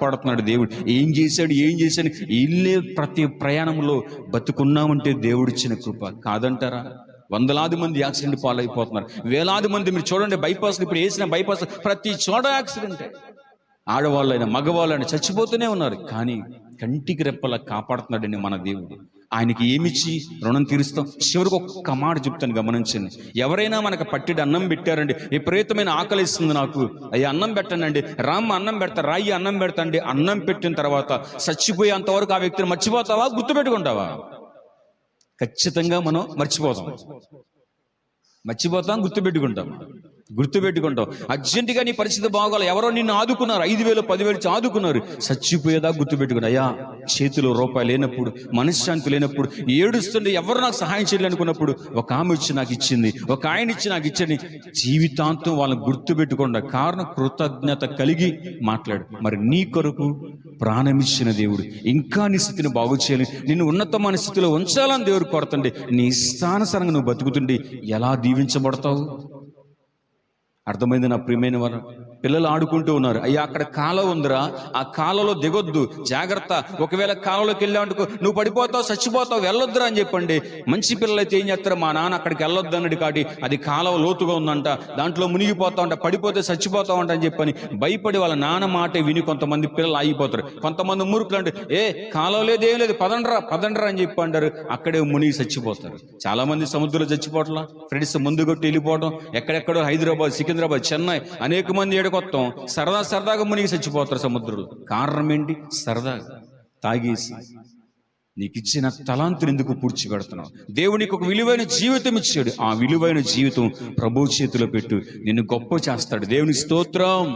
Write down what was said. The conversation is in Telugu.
కాపాడుతున్నాడు దేవుడు. ఏం చేశాడు ఇల్లే ప్రతి ప్రయాణంలో బతుకున్నామంటే దేవుడిచ్చిన కృప కాదంటారా? వందలాది మంది యాక్సిడెంట్ పాలైపోతున్నారు, వేలాది మంది. మీరు చూడండి, బైపాస్ ఇప్పుడు వేసిన బైపాస్ ప్రతి చోట యాక్సిడెంటే. ఆడవాళ్ళైనా మగవాళ్ళైనా చచ్చిపోతూనే ఉన్నారు. కానీ కంటికి రెప్పలా కాపాడుతున్నాడండి మన దేవుడు. ఆయనకి ఏమిచ్చి రుణం తీరుస్తాం? చివరికి ఒక్క మాట చెప్తాను, గమనించండి. ఎవరైనా మనకు పట్టిడి అన్నం పెట్టారండి, విపరీతమైన ఆకలి ఇస్తుంది నాకు, అయ్యా అన్నం పెట్టండి, రామ్మ అన్నం పెడతా, రాయి అన్నం పెడతాండి. అన్నం పెట్టిన తర్వాత చచ్చిపోయేంతవరకు ఆ వ్యక్తిని మర్చిపోతావా, గుర్తుపెట్టుకుంటావా? ఖచ్చితంగా మనం మర్చిపోతాం, గుర్తుపెట్టుకుంటాం. అర్జెంటుగా నీ పరిస్థితి బాగోవాలి, ఎవరో నిన్ను ఆదుకున్నారు, 5,000 10,000 ఆదుకున్నారు, చచ్చిపోయేదా గుర్తుపెట్టుకున్నా. అయ్యా చేతిలో రూపాయి లేనప్పుడు, మనశ్శాంతి లేనప్పుడు, ఏడుస్తుండే ఎవరు నాకు సహాయం చేయాలి అనుకున్నప్పుడు ఒక ఆమె వచ్చి నాకు ఇచ్చింది, ఒక ఆయన ఇచ్చి నాకు ఇచ్చని జీవితాంతం వాళ్ళని గుర్తుపెట్టుకుండా. కారణం కృతజ్ఞత కలిగి మాట్లాడు. మరి నీ కొరకు ప్రాణమిచ్చిన దేవుడు ఇంకా నీ స్థితిని బాగు చేయాలి, నిన్ను ఉన్నతమైన స్థితిలో ఉంచాలని దేవుడు కోరుతుండే. నీ ఇష్టానుసారంగా నువ్వు బతుకుతుండే ఎలా దీవించబడతావు? అర్థమైంది నా ప్రియమైన వారు? పిల్లలు ఆడుకుంటూ ఉన్నారు, అయ్యా అక్కడ కాలువ ఉందిరా, ఆ కాలువలో దిగొద్దు, జాగ్రత్త, ఒకవేళ కాలువలోకి వెళ్ళామంటుకో నువ్వు పడిపోతావు, చచ్చిపోతావు, వెళ్ళొద్దురా అని చెప్పండి. మంచి పిల్లలు అయితే ఏం చేస్తారు, మా నాన్న అక్కడికి వెళ్ళొద్దు అన్నాడు కాబట్టి అది కాలువ లోతుగా ఉందంట, దాంట్లో మునిగిపోతా ఉంటా, పడిపోతే చచ్చిపోతా ఉంటా అని చెప్పని భయపడి వాళ్ళ నాన్న మాట విని కొంతమంది పిల్లలు ఆగిపోతారు. కొంతమంది మూర్ఖులు అంటే కాలువ లేదు, ఏం లేదు, పదండ్రా అని చెప్పి అంటారు, అక్కడే మునిగి చచ్చిపోతారు. చాలా మంది సముద్రంలో చచ్చిపోవట్లా, ఫ్రెండ్స్ ముందు కొట్టి వెళ్ళిపోవడం, ఎక్కడెక్కడో హైదరాబాద్, సికింద్రాబాద్, చెన్నై అనేక మంది కొత్తం సరదాగా మునిగి చచ్చిపోతారు సముద్రంలో. కారణం ఏంటి? సరదాగా తాగేసి. నీకు ఇచ్చిన తలాంతుని ఎందుకు పూడ్చిపెడుతున్నావు? దేవునికి ఒక విలువైన జీవితం ఇచ్చాడు, ఆ విలువైన జీవితం ప్రభు చేతిలో పెట్టు, నిన్ను గొప్ప చేస్తాడు. దేవుని స్తోత్రం.